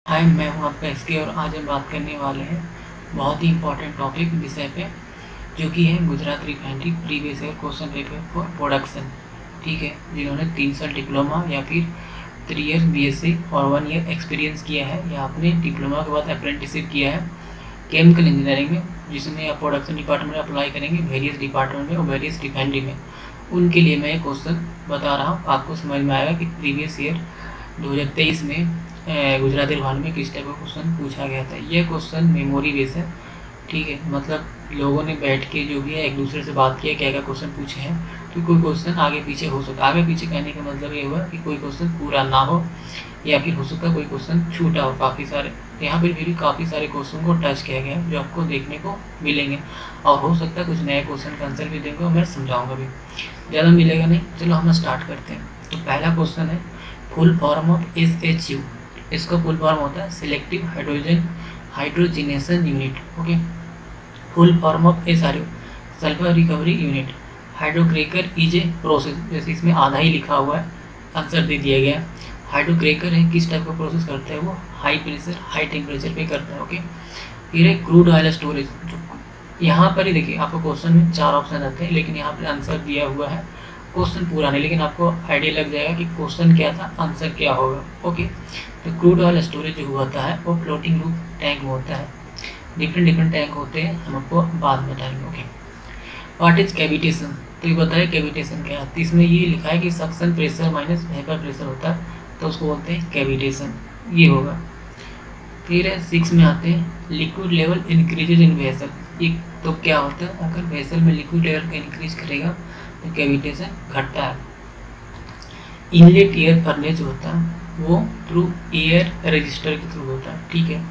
हाय, मैं हूँ आपका एसके और आज हम बात करने वाले हैं बहुत ही इम्पोर्टेंट टॉपिक विषय पे, जो कि है Gujarat refinery previous year question paper for production. ठीक है, जिन्होंने 3 साल डिप्लोमा या फिर 3 ईयर बीएससी और 1 ईयर एक्सपीरियंस किया है या आपने डिप्लोमा के बाद अप्रेंटिसशिप किया है केमिकल इंजीनियरिंग में, जिसमें आप प्रोडक्शन डिपार्टमेंट में अप्लाई करेंगे वेरियस डिपार्टमेंट में और वेरियस रिफाइनरी में। उनके लिए मैं ये क्वेश्चन बता रहा हूँ, आपको समझ में आएगा कि प्रीवियस ईयर 2023 में गुजरात रिफाइनरी में किस टाइप का क्वेश्चन पूछा गया था। यह क्वेश्चन मेमोरी बेस है। ठीक है, मतलब लोगों ने बैठ के जो भी है एक दूसरे से बात किया, क्या क्या क्वेश्चन पूछे हैं, तो कोई क्वेश्चन आगे पीछे हो सकता है। आगे पीछे कहने का मतलब ये हुआ कि कोई क्वेश्चन पूरा ना हो या फिर हो सकता है कोई क्वेश्चन छूटा हो काफ़ी सारे। यहाँ पर भी काफ़ी सारे क्वेश्चन को टच किया गया है जो आपको देखने को मिलेंगे, और हो सकता है कुछ नए क्वेश्चन का आंसर भी देंगे और मैं समझाऊंगा भी, ज़्यादा मिलेगा नहीं। चलो हम स्टार्ट करते हैं। तो पहला क्वेश्चन है फुल फॉर्म ऑफ SHU। इसका फुल फॉर्म होता है selective hydrogenation unit. Okay, full form of SRU sulphur recovery unit. Hydrocracker is a process, जैसे इसमें आधा ही लिखा हुआ है, आंसर दे दिया गया। हाइड्रोक्रेकर है किस टाइप का प्रोसेस करता है, वो हाई प्रेशर हाई टेम्परेचर पे करता है। ओके, फिर है क्रूड ऑयल स्टोरेज। जो यहाँ पर ही देखिए, आपको क्वेश्चन में 4 ऑप्शन आते हैं, लेकिन यहाँ पर आंसर दिया हुआ है, क्वेश्चन पूरा नहीं, लेकिन आपको आइडिया लग जाएगा कि क्वेश्चन क्या था, आंसर क्या होगा। ओके, तो क्रूड ऑयल स्टोरेज जो होता है वो फ्लोटिंग लूप टैंक में होता है। डिफरेंट डिफरेंट टैंक होते हैं, हम आपको बाद में बताएंगे। Okay, what is cavitation. तो ये बताया कैविटेशन क्या है। तो इसमें ये लिखा है कि suction pressure minus vapour pressure होता है, तो उसको बोलते हैं कैविटेशन, ये होगा। फिर है 6 में आते हैं liquid level increases in vessel. ये तो क्या होता है, अगर वेसल में लिक्विड लेवल का इंक्रीज करेगा तो कैविटेशन घटता है। इनलेट एयर फर्नेस होता है वो थ्रू एयर रजिस्टर के थ्रू होता है। ठीक है,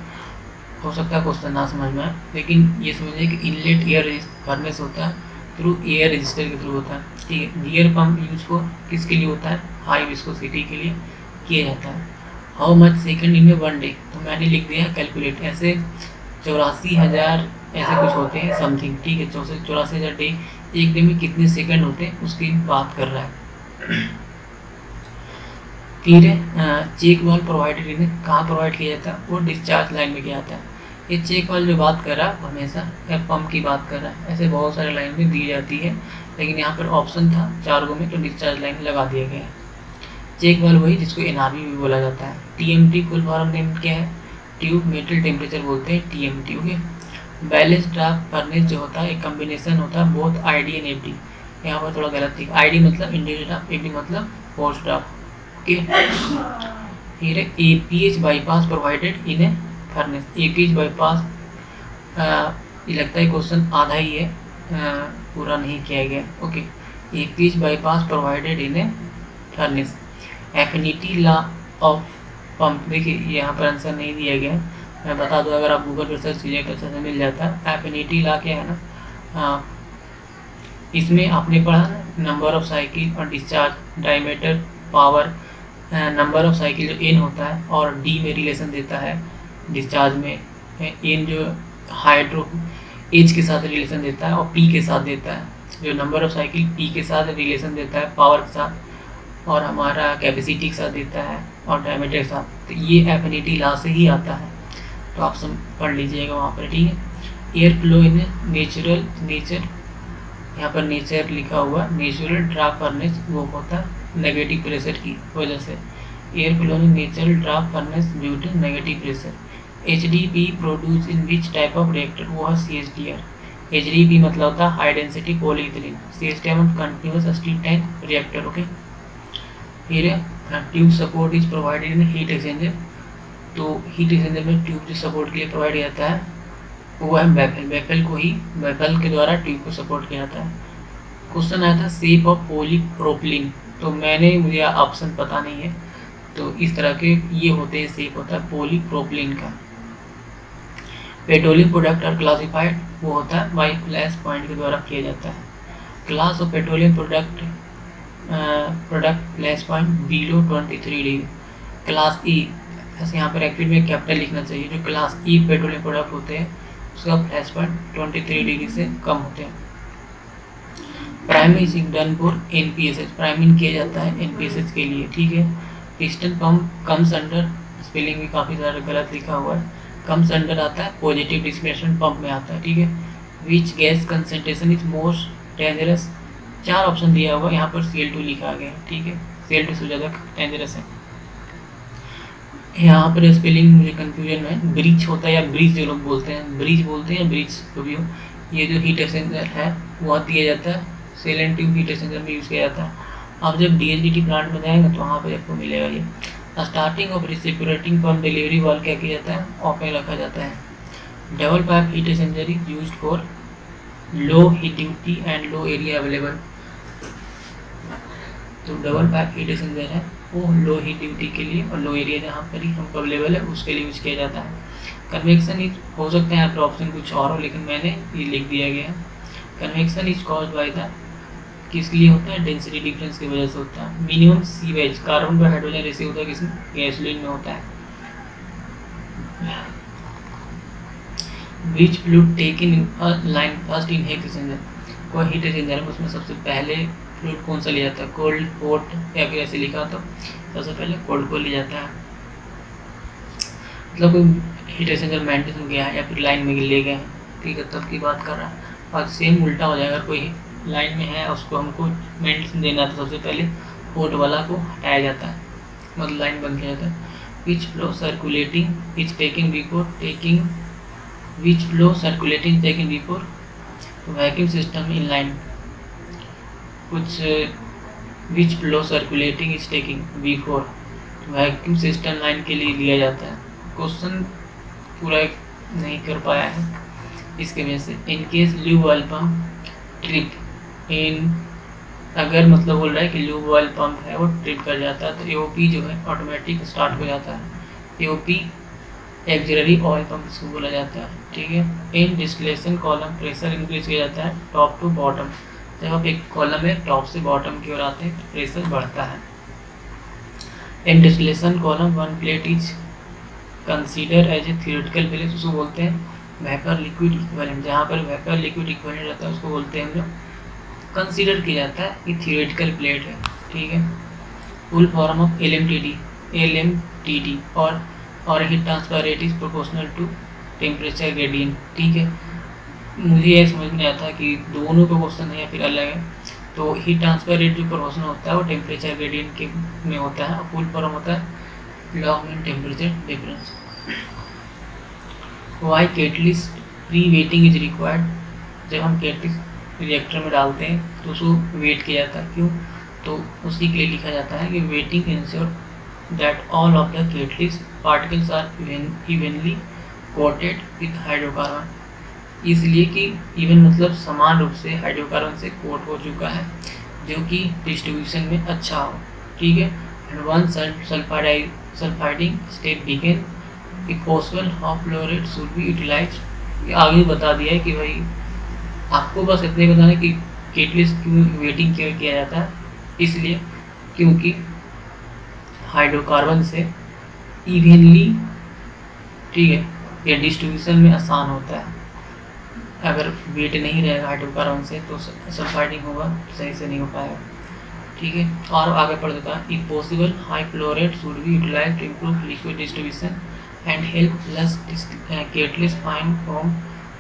हो सकता है क्वेश्चन ना समझ में आए, लेकिन ये समझिए कि इनलेट एयर फर्नेस होता है थ्रू एयर रजिस्टर के थ्रू होता है। ठीक है, गियर पंप यूज फॉर किसके लिए होता है, हाई विस्कोसिटी के लिए किया जाता है। How much second in A one day, तो मैंने लिख दिया कैलकुलेट, ऐसे 84,000 ऐसे कुछ होते हैं समथिंग। ठीक है, 84,000 डे, एक दिन में कितने सेकंड होते हैं उसकी बात कर रहा है। फिर चेक वाल प्रोवाइडेड इन्हें कहाँ प्रोवाइड किया जाता है, वो डिस्चार्ज लाइन में किया जाता है। ये चेक वाल जो बात कर रहा है वो हमेशा पंप की बात कर रहा है, ऐसे बहुत सारे लाइन में दी जाती है, लेकिन यहाँ पर ऑप्शन था 4 में, तो डिस्चार्ज लाइन लगा दिया गया है। चेक वाल वही जिसको NRV भी बोला जाता है। TMT फुल फॉर्म नेम क्या है, ट्यूब मेटल टेम्परेचर बोलते हैं, TMT। Okay, balance draft furnace जो होता है एक कम्बिनेशन होता है बोथ ID एंड FD। यहाँ पर थोड़ा गलत थी, ID मतलब इंडिविजुअल ड्राफ्ट, FD मतलब पोस्ट ड्राफ्ट। ओके, फिर APH bypass provided in A furnace. APH bypass ये लगता है क्वेश्चन आधा ही है, पूरा नहीं किया गया। Okay, APH bypass provided in A furnace. Affinity law of pump, देखिए यहाँ पर आंसर नहीं दिया गया, मैं बता दूँ, अगर आप गूगल पर सर्च कीजिए तो अच्छे से मिल जाता है। एफिनिटी लॉ क्या है ना, इसमें आपने पढ़ा नंबर ऑफ साइकिल और discharge diameter power. Number of cycle जो एन होता है और डी में रिलेशन देता है, डिस्चार्ज में एन जो हाइड्रो एच के साथ रिलेशन देता है और पी के साथ देता है। जो नंबर ऑफ साइकिल पी के साथ रिलेशन देता है पावर के साथ, और हमारा कैपेसिटी के साथ देता है और डायमीटर के साथ, तो ये एफिनिटी लॉ से ही आता है, तो आप सब पढ़ लीजिएगा वहाँ पर। ठीक है, एयर फ्लो इन नेचर, यहाँ पर नेचर लिखा हुआ, नेचुरल ड्राफ्ट फर्नेस वो होता है नेगेटिव प्रेशर की वजह से। Air flow in natural draft furnace due to negative pressure. HDP produce in which type of reactor, वो है CHDR। HDP मतलब होता है हाई डेंसिटी पॉलीइथिलीन। CHDR मतलब continuous steam tank reactor. Okay, फिर tube support is provided in heat exchanger. तो heat exchanger में tube जो सपोर्ट के लिए प्रोवाइड किया जाता है वो है बैफल को ही, बैफल के द्वारा ट्यूब को सपोर्ट किया जाता है। क्वेश्चन आया था शेप ऑफ पॉलीप्रोपिलीन, तो मुझे ऑप्शन पता नहीं है, तो इस तरह के ये होते हैं, शेप होता है पॉलीप्रोपिलीन का। पेट्रोलियम प्रोडक्ट और क्लासिफाइड वो होता है बाई फ्लैश पॉइंट के द्वारा किया जाता है। Class of petroleum product flash point below 23 degree. Class ई, ऐसे यहाँ पर एक्चुअली में कैपिटल लिखना चाहिए, जो क्लास ई पेट्रोलियम प्रोडक्ट होते हैं उसका फ्लैश पॉइंट 23 डिग्री से कम होते हैं। Priming done for NPSH, priming किया जाता है NPSH के लिए। ठीक है, piston pump comes under spelling भी काफ़ी ज़्यादा गलत लिखा हुआ है। कम्स अंडर आता है पॉजिटिव डिस्प्लेसमेंट पंप में आता है, ठीक है। Which gas concentration is most dangerous, 4 option दिया हुआ, यहाँ पर Cl2 लिखा गया है, ठीक है। Cl2 से ज़्यादा डेंजरस है। यहाँ पर स्पेलिंग मुझे कंफ्यूजन है, ब्रीच होता है या ब्रीज, जो लोग बोलते हैं ब्रीज बोलते हैं या ब्रीच, जो भी हो। ये जो हीट एक्सचेंजर है वह दिया जाता है, shell and tube heat exchanger में यूज़ किया जाता है। आप जब DHDT प्लांट में जाएंगे तो वहाँ पर आपको मिलेगा ये। Starting of reciprocating pump delivery valve क्या किया जाता है, ऑफ में रखा जाता है। Double pipe heat exchanger is used for low heat duty and low area available. तो डबल पाइप हीट एक्सचेंजर है वो लो हीट ड्यूटी के लिए और लो एरिया जहाँ पर ही हमको अवेलेबल है उसके लिए यूज किया जाता है। कन्वेक्शन इज, हो सकता है आपका ऑप्शन कुछ और हो, लेकिन मैंने ये लिख दिया गया है। Convection is caused by the, किस लिए होता है, डेंसिटी डिफरेंस की वजह से होता है। मिनिमम सीवेज, कार्बन पर हाइड्रोजन रेशियो होता है किसमें, गैसोलीन में होता है। Which fluid taken in line first in heat exchanger, कोई हीट एक्सचेंजर में उसमें सबसे पहले फ्लूइड कौन सा लिया जाता है, कोल्ड, हॉट या फिर ऐसे लिखा तो सबसे पहले कोल्ड को लिया जाता है। मतलब कोई हीट एक्सचेंजर मेंटेनेंस में गया है या फिर लाइन में ले गए हैं, ठीक है, तब की बात कर रहा है। और सेम उल्टा हो जाएगा, कोई लाइन में है उसको हमको मेंटेनेंस देना था, सबसे पहले हॉट वाला को हटाया जाता है, मतलब लाइन बंद किया जाता है। Which flow circulating is taking before taking, which flow circulating taking before vacuum system in line, कुछ which flow circulating is taking before vacuum system line के लिए लिया जाता है। क्वेश्चन पूरा नहीं कर पाया है इसके वजह से। In case lube oil pump trip इन, अगर मतलब बोल रहा है कि ल्यूब ऑयल पंप है वो ट्रिप कर जाता है तो AOP जो है ऑटोमेटिक स्टार्ट हो जाता है। AOP एक्सिलरी ऑयल पंप इसको बोला जाता है, ठीक है। In distillation column pressure increase किया जाता है टॉप टू बॉटम, जब आप एक कॉलम में टॉप से बॉटम की ओर आते हैं तो प्रेशर बढ़ता है। In distillation column one plate is consider as a theoretical place, उसको बोलते हैं वेपर लिक्विड इक्विवेलेंट, जहाँ पर वेपर लिक्विड इक्विवेलेंट रहता है उसको बोलते हैं हम लोग, कंसीडर किया जाता है कि थियोरेटिकल प्लेट है, ठीक है। फुल फॉर्म ऑफ LMTD और heat transfer rate is proportional to temperature gradient, ठीक है। मुझे ये समझ में आता कि दोनों का क्वेश्चन है या फिर अलग है, तो हीट ट्रांसफर रेट जो प्रोपोर्शनल होता है वो टेम्परेचर ग्रेडियंट के में होता है, और फुल फॉर्म होता है log mean temperature difference. Why catalyst pre wetting is required, जब हम कैटलिस्ट रिएक्टर में डालते हैं तो उसको वेट किया जाता है, क्यों, तो उसी के लिए लिखा जाता है कि wetting ensure that all of the catalyst particles are evenly coated with hydrocarbon, इसलिए कि इवन मतलब समान रूप से हाइड्रोकार्बन से कोट हो चुका है जो कि डिस्ट्रीब्यूशन में अच्छा हो, ठीक है। And one sulphiding step begin, if possible half flow rate should be utilised. आगे बता दिया है कि भाई आपको बस इतने बताना है कि कैटलिस्ट क्यों वेटिंग क्यों किया जाता है, इसलिए क्योंकि हाइड्रोकार्बन से इवनली, ठीक है, ये डिस्ट्रीब्यूशन में आसान होता है। अगर वेट नहीं रहेगा हाइड्रोकार्बन से तो सल्फाइडिंग होगा तो सही से नहीं हो पाएगा, ठीक है। और आगे पढ़ देता है, if possible high flow rate should be utilised to improve liquid distribution and help less catalyst find from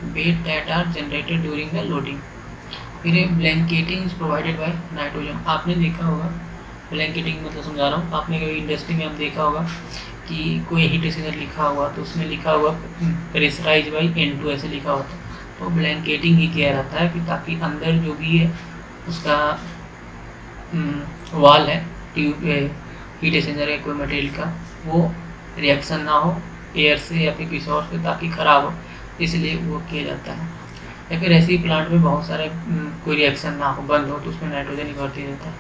wet that are generated during the loading. फिर blanketing is provided by nitrogen, आपने देखा होगा ब्लैंकेटिंग मतलब समझा रहा हूँ, आपने कभी इंडस्ट्री में हम देखा होगा कि कोई हीट एक्सचेंजर लिखा हुआ तो उसमें लिखा हुआ प्रेशराइज बाई N2 ऐसे लिखा होता है, तो ब्लैंकेटिंग ही किया रहता है कि ताकि अंदर जो भी है उसका वाल है ट्यूब हीट एक्सचेंजर या कोई मटेरियल का वो रिएक्शन ना हो एयर से या फिर किसी और से, ताकि ख़राब हो, इसलिए वो किया जाता है। या फिर ऐसे ही प्लांट में बहुत सारे कोई रिएक्शन ना हो, बंद हो, तो उसमें नाइट्रोजन ही भर्ती रहता है।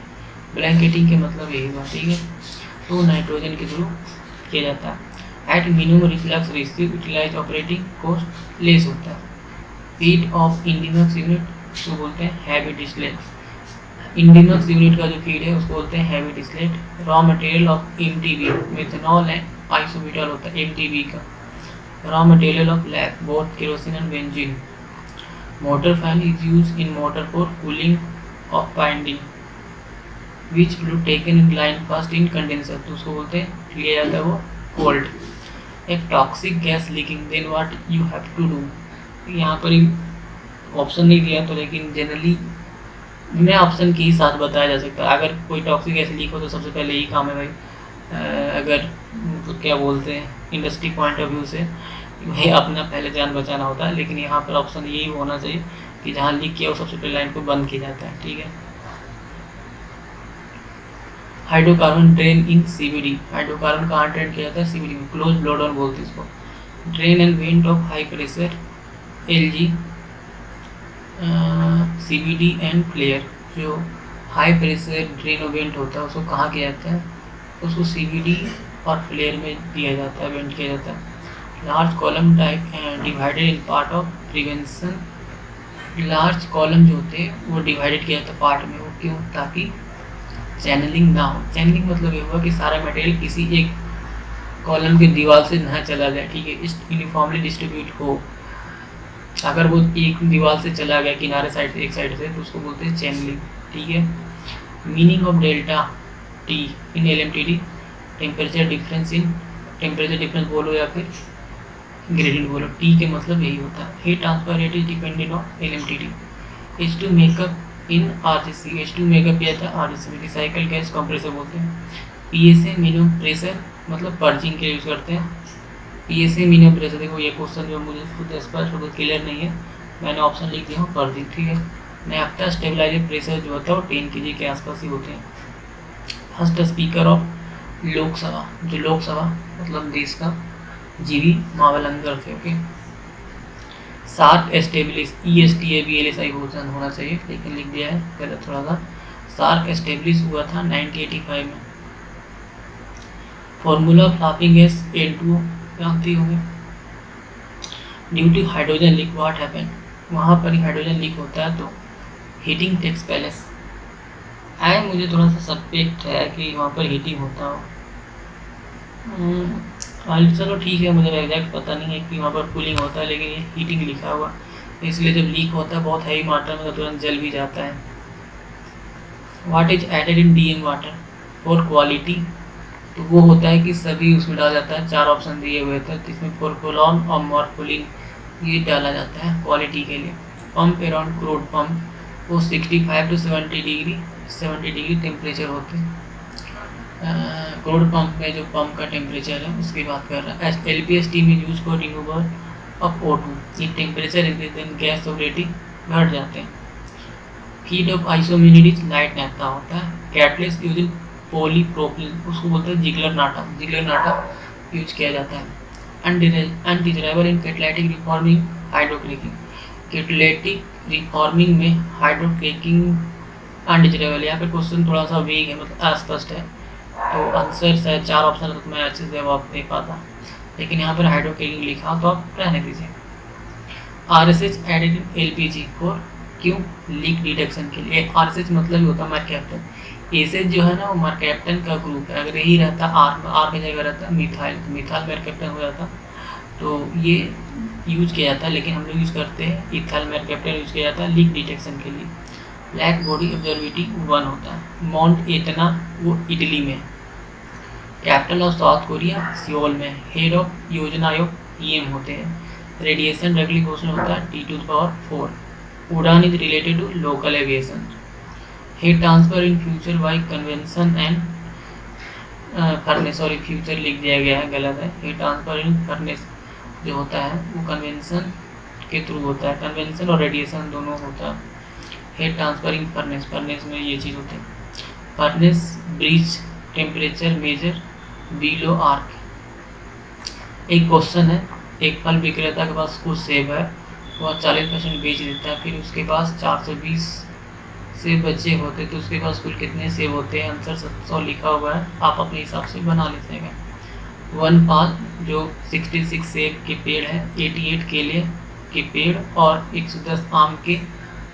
ब्लैंकेटिंग के मतलब यही हुआ, ठीक है, तो नाइट्रोजन के थ्रू किया जाता है। At minimum reflux ratio utilize operating cost less होता है। फीड ऑफ इंडिमक्स यूनिट उसको बोलते हैं हैवी डिस्टिलेट, इंडिमक्स यूनिट का जो फीड है उसको बोलते हैं heavy distillate. Raw material of MTB methanol and isobutanol होता है MTB का। Raw material of LAB both kerosene and benzene. Motor fan is use in motor for cooling of binding. Which fluid taken in line first in condenser, तो उसको बोलते हैं लिया जाता है वो कोल्ड, एक toxic gas leaking, then what you have to do. यहाँ पर ऑप्शन नहीं दिया तो, लेकिन जनरली बिना ऑप्शन के ही साथ बताया जा सकता है। अगर कोई टॉक्सिक गैस लीक हो तो सबसे पहले यही काम है भाई, अगर तो क्या बोलते हैं इंडस्ट्री पॉइंट ऑफ व्यू से भाई अपना पहले जान बचाना होता है। लेकिन यहाँ पर ऑप्शन यही होना चाहिए कि जहाँ लीक किया वो सबसे पहले लाइन को बंद किया जाता है। ठीक है। Hydrocarbon drain in CBD, hydrocarbon कहाँ ड्रेन किया जाता है? सीबीडी में, क्लोज ब्लो डाउन बोलते हैं इसको। Drain and vent of high pressure LG CBD and flare, जो हाई प्रेशर ड्रेन और वेंट होता है उसको कहाँ किया जाता है? उसको सीबीडी और फ्लेयर में दिया जाता है, वेंट किया जाता है। Large column type divided in part of prevention, large column जो होते हैं वो डिवाइडेड किया जाता है पार्ट में। वो क्यों? ताकि चैनलिंग ना हो। चैनलिंग मतलब ये हुआ कि सारा मटेरियल किसी एक कॉलम की दीवार से ना चला जाए। ठीक है, इस यूनिफॉर्मली डिस्ट्रीब्यूट हो। अगर वो एक दीवार से चला गया किनारे साइड से, एक साइड से, तो उसको बोलते हैं चैनलिंग। ठीक है। Meaning of delta T in LMTD, temperature difference in, temperature difference बोलो या फिर ग्रेडियंट बोलो, टी के मतलब यही होता है। Heat transfer rate is dependent on LMTD. H2 makeup in RGC, H2 makeup किया था आरजीसी में, रिसाइकल गैस कंप्रेसर बोलते हैं। पीएसए मिनिमम प्रेशर मतलब पर्जिंग के यूज़ करते हैं। पीएसए मिनिमम प्रेशर, देखो ये क्वेश्चन जो मुझे खुद स्पष्ट होकर क्लियर नहीं है, मैंने ऑप्शन लिख दिया हूँ पर्जिंग। ठीक है। नैफ्था स्टेबलाइजर प्रेशर जो होता है वो 10 kg के आसपास ही होते हैं। फर्स्ट स्पीकर ऑफ लोकसभा, जो लोकसभा मतलब देश का जीवी मावलंकर थे। ओके। सार्क एस्टेब्लिश, ESTABLSI होना चाहिए, लेकिन लिख दिया है गलत थोड़ा सा। सार्क एस्टेब्लिश हुआ था 1985 में। फॉर्मूला फ्लापिंग गैस N2 जानती होंगे। Due to hydrogen leak what happen, वहाँ पर हाइड्रोजन लीक होता है तो हीटिंग टेक्स प्लेस। मुझे थोड़ा सा सस्पेक्ट है कि वहाँ पर हीटिंग होता हो। चलो ठीक है, मुझे एग्जैक्ट पता नहीं है कि वहाँ पर कूलिंग होता है, लेकिन ये हीटिंग लिखा हुआ, इसलिए जब लीक होता है बहुत हैवी मात्रा में तो तुरंत जल भी जाता है। What is added in DM water for quality, तो वो होता है कि सभी उसमें डाला जाता है। 4 ऑप्शन दिए हुए थे जिसमें पोरकोलॉन और मॉर्फोलिन ये डाला जाता है क्वालिटी के लिए। पंप अराउंड क्रूड पंप, वो 65 to 70 डिग्री टेम्परेचर होते हैं। क्रूड पंप में जो पंप का टेम्परेचर है उसकी बात कर रहा है। LP steam is use for removal of O2, ये टेम्परेचर इंक्रीज देन गैस और रेटिंग घट जाते हैं। हीट ऑफ आइसोम्यूनिटीज लाइट नैफ्था होता है। कैटलिस्ट यूजिंग पॉलीप्रोपिलीन, उसको बोलते हैं जिगलर नाटा यूज किया जाता है। अनडिजायरेबल इन कैटालिटिक रिफॉर्मिंग हाइड्रोक्रेकिंग, कैटालिटिक रिफॉर्मिंग में हाइड्रोक्रेकिंग अनडिजायरेबल। यहाँ पे क्वेश्चन थोड़ा सा वेग है, मतलब अस्पष्ट है, तो आंसर शायद 4 ऑप्शन तो मैं अच्छे से जवाब दे पाता, लेकिन यहाँ पर हाइड्रोक्रेकिंग लिखा तो आप रहने दीजिए। RSH added in LPG for, क्यों? लीक डिटेक्शन के लिए। RSH मतलब ही होता है मरकैप्टन, एसेज जो है ना वो मरकैप्टन का ग्रुप है। अगर यही रहता आर की जगह रहता मिथाइल, तो मिथाइल मरकैप्टन हो जाता, तो ये यूज किया जाता है। लेकिन हम लोग यूज करते हैं इथाइल मरकैप्टन यूज किया जाता है लीक डिटेक्शन के लिए। ब्लैक बॉडी ऑब्जर्विटी 1 होता है। माउंट एटना वो इटली में। Capital of south Korea Seoul में। हेड ऑफ योजना आयोग PM होते हैं। रेडिएशन डायरेक्टली क्वेश्चन होता है T⁴। UDAN is related to local aviation. Heat transfer in future by convection and furnace, sorry future लिख दिया गया है, गलत है। हीट ट्रांसफर इन फर्नेस जो होता है वो कन्वेंशन के थ्रू होता है, कन्वेंशन और रेडिएशन दोनों होता है। हीट ट्रांसफर इन फर्नेस, फर्नेस में ये चीज़ होती है। Furnace breach temperature measure below arc. एक क्वेश्चन है, एक फल विक्रेता के पास कुछ सेब है, वह 40% बेच देता है, फिर उसके पास 420 सेब बचे होते तो उसके पास कुल कितने सेब होते हैं? आंसर 700 लिखा हुआ है, आप अपने हिसाब से बना लेते हैं। 1 पाल जो 66 सेब के पेड़ है, 88 केले के पेड़ और 110 आम के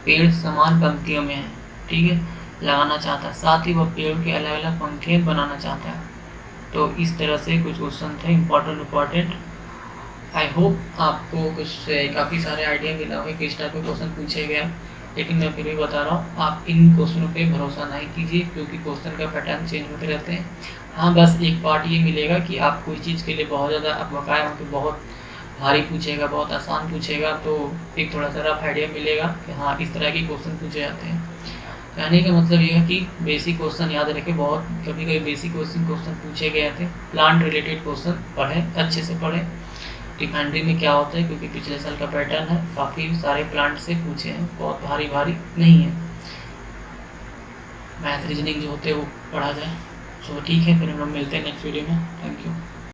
पेड़ समान पंक्तियों में है, ठीक है, लगाना चाहता है। साथ ही वह पेड़ के अलग अलग पंक्तियाँ बनाना चाहता है। तो इस तरह से कुछ क्वेश्चन थे इम्पोर्टेंट। आई होप आपको कुछ काफ़ी सारे आइडिया मिला हो किस टाइप के क्वेश्चन पूछे गए। लेकिन मैं फिर भी बता रहा हूँ, आप इन क्वेश्चनों पे भरोसा नहीं कीजिए, क्योंकि क्वेश्चन का पैटर्न चेंज होते रहते हैं। हाँ, बस एक पार्ट ये मिलेगा कि आप कोई चीज़ के लिए बहुत ज़्यादा आप बकाया हो, तो बहुत भारी पूछेगा, बहुत आसान पूछेगा, तो एक थोड़ा सा रफ आइडिया मिलेगा कि हाँ, इस तरह के क्वेश्चन पूछे जाते हैं। कहने का मतलब ये है कि बेसिक क्वेश्चन याद रखें, बहुत कभी कभी बेसिक क्वेश्चन पूछे गए थे। प्लांट रिलेटेड क्वेश्चन पढ़ें, अच्छे से पढ़ें। रिफाइनरी में क्या होता है, क्योंकि पिछले साल का पैटर्न है, काफ़ी सारे प्लांट से पूछे हैं, बहुत भारी भारी नहीं है। मैथ रीजनिंग जो होते हैं वो पढ़ा जाए। तो ठीक है, फिर हम लोग मिलते हैं नेक्स्ट वीडियो में। Thank you.